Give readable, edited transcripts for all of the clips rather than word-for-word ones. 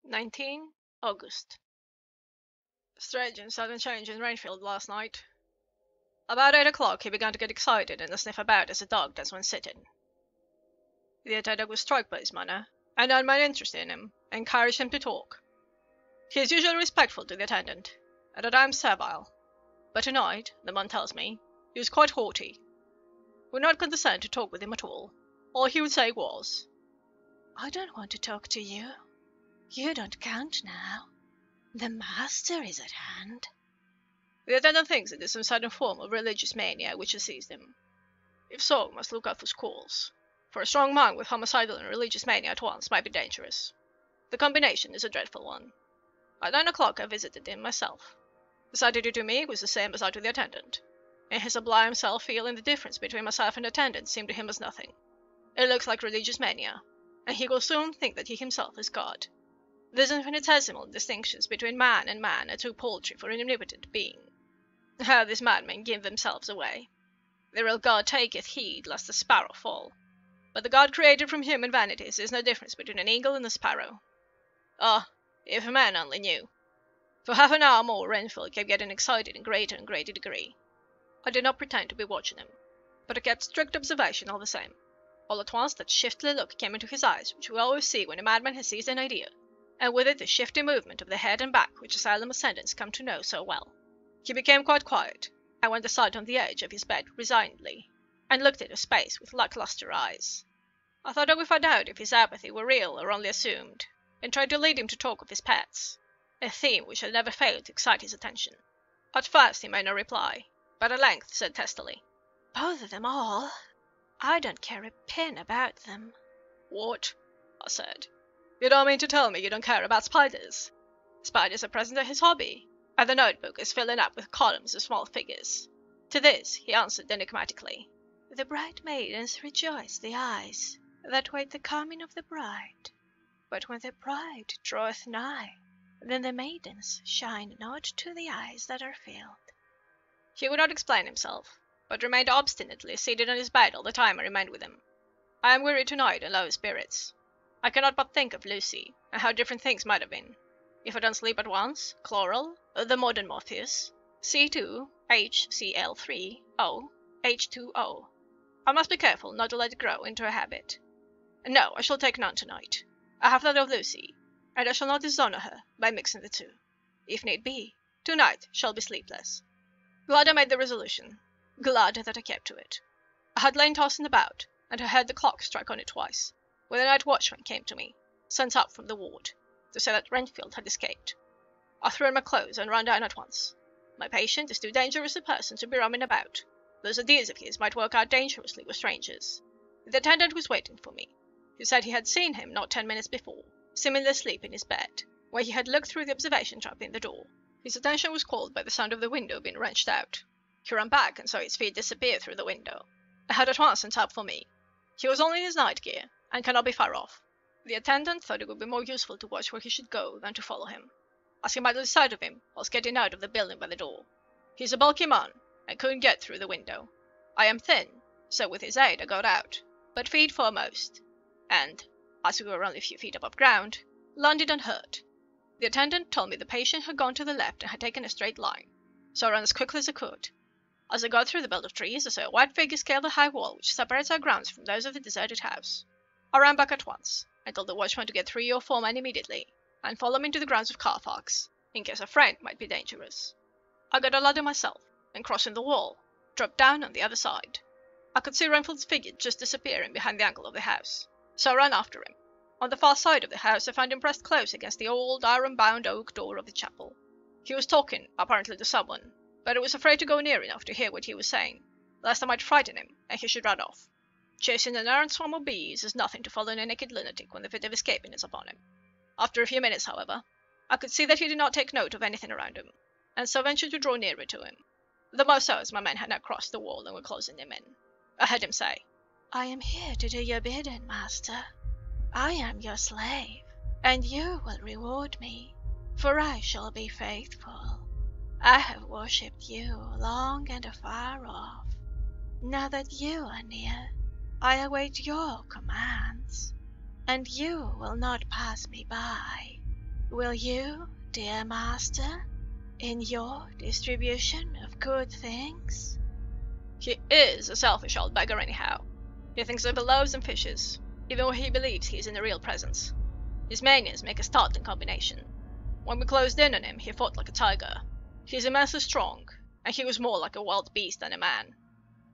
19 August. Strange and sudden change in Rainfield last night. About 8 o'clock he began to get excited and to sniff about as a dog does when sitting. The attendant was struck by his manner, and on my interest in him, encouraged him to talk. He is usually respectful to the attendant, and at times servile, but tonight, the man tells me, he was quite haughty. Would not condescend to talk with him at all. All he would say was, "I don't want to talk to you. You don't count now. The master is at hand." The attendant thinks it is some sudden form of religious mania which has seized him. If so, must look out for squalls, for a strong man with homicidal and religious mania at once might be dangerous. The combination is a dreadful one. At 9 o'clock I visited him myself. His attitude to me was the same as that to the attendant, and his sublime self-feeling the difference between myself and the attendant seemed to him as nothing. It looks like religious mania, and he will soon think that he himself is God. These infinitesimal distinctions between man and man are too paltry for an omnipotent being. How these madmen give themselves away! The real God taketh heed lest a sparrow fall, but the God created from human vanities is no difference between an eagle and a sparrow. Ah, if a man only knew! For half an hour more Renfield kept getting excited in greater and greater degree. I did not pretend to be watching him, but I kept strict observation all the same. All at once that shifty look came into his eyes which we always see when a madman has seized an idea, and with it the shifty movement of the head and back which asylum ascendants come to know so well. He became quite quiet, and went aside on the edge of his bed resignedly, and looked into space with lackluster eyes. I thought I would find out if his apathy were real or only assumed, and tried to lead him to talk of his pets, a theme which had never failed to excite his attention. At first he made no reply, but at length said testily, "Bother them all. I don't care a pin about them." "What?" I said. "You don't mean to tell me you don't care about spiders?" Spiders are present at his hobby, and the notebook is filling up with columns of small figures. To this he answered enigmatically, "The bright maidens rejoice the eyes that wait the coming of the bride. But when the bride draweth nigh, then the maidens shine not to the eyes that are filled." He would not explain himself, but remained obstinately seated on his bed all the time I remained with him. I am weary tonight and low in spirits. I cannot but think of Lucy, and how different things might have been. If I don't sleep at once, chloral, the modern Morpheus, C2, HCl3, O, H2O. I must be careful not to let it grow into a habit. No, I shall take none tonight. I have thought of Lucy, and I shall not dishonour her by mixing the two. If need be, tonight shall be sleepless. Glad I made the resolution, glad that I kept to it. I had lain tossing about, and I heard the clock strike on it twice, when the night watchman came to me, sent up from the ward, to say that Renfield had escaped. I threw on my clothes and ran down at once. My patient is too dangerous a person to be roaming about. Those ideas of his might work out dangerously with strangers. The attendant was waiting for me. He said he had seen him not 10 minutes before, seemingly asleep in his bed, where he had looked through the observation trap in the door. His attention was called by the sound of the window being wrenched out. He ran back and saw his feet disappear through the window. I had at once sent up for me. He was only in his night gear, and cannot be far off. The attendant thought it would be more useful to watch where he should go than to follow him, as he might lose sight of him whilst getting out of the building by the door. He is a bulky man, and couldn't get through the window. I am thin, so with his aid I got out, but feet foremost, and, as we were only a few feet above ground, landed unhurt. The attendant told me the patient had gone to the left and had taken a straight line, so I ran as quickly as I could. As I got through the belt of trees, I saw a white figure scale the high wall which separates our grounds from those of the deserted house. I ran back at once, and told the watchman to get 3 or 4 men immediately, and follow me into the grounds of Carfax, in case a friend might be dangerous. I got a ladder myself, and crossing the wall, dropped down on the other side. I could see Renfield's figure just disappearing behind the angle of the house, so I ran after him. On the far side of the house I found him pressed close against the old iron-bound oak door of the chapel. He was talking, apparently to someone, but I was afraid to go near enough to hear what he was saying, lest I might frighten him, and he should run off. Chasing an errant swarm of bees is nothing to following a naked lunatic when the fit of escaping is upon him. After a few minutes, however, I could see that he did not take note of anything around him, and so ventured to draw nearer to him, the more so as my men had now crossed the wall and were closing him in. I heard him say, "I am here to do your bidding, master. I am your slave, and you will reward me, for I shall be faithful. I have worshipped you long and afar off. Now that you are near, I await your commands, and you will not pass me by." Will you, dear master, in your distribution of good things? He is a selfish old beggar anyhow. He thinks of the loaves and fishes, even when he believes he is in the real presence. His manias make a startling combination. When we closed in on him, he fought like a tiger. He is immensely strong, and he was more like a wild beast than a man.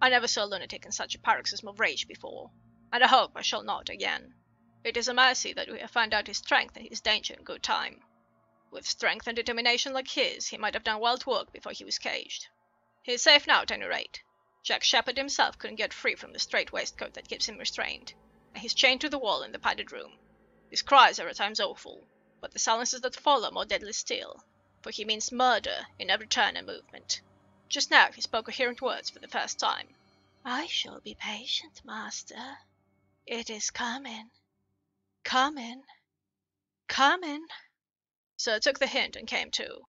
I never saw a lunatic in such a paroxysm of rage before, and I hope I shall not again. It is a mercy that we have found out his strength and his danger in good time. With strength and determination like his, he might have done well to work before he was caged. He is safe now, at any rate. Jack Shepherd himself couldn't get free from the strait waistcoat that keeps him restrained, and he's chained to the wall in the padded room. His cries are at times awful, but the silences that follow more deadly still, for he means murder in every turn and movement. Just now he spoke coherent words for the first time. I shall be patient, master. It is coming. Coming. Coming. So I took the hint and came to.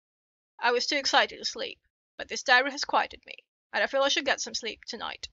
I was too excited to sleep, but this diary has quieted me, and I feel I should get some sleep tonight.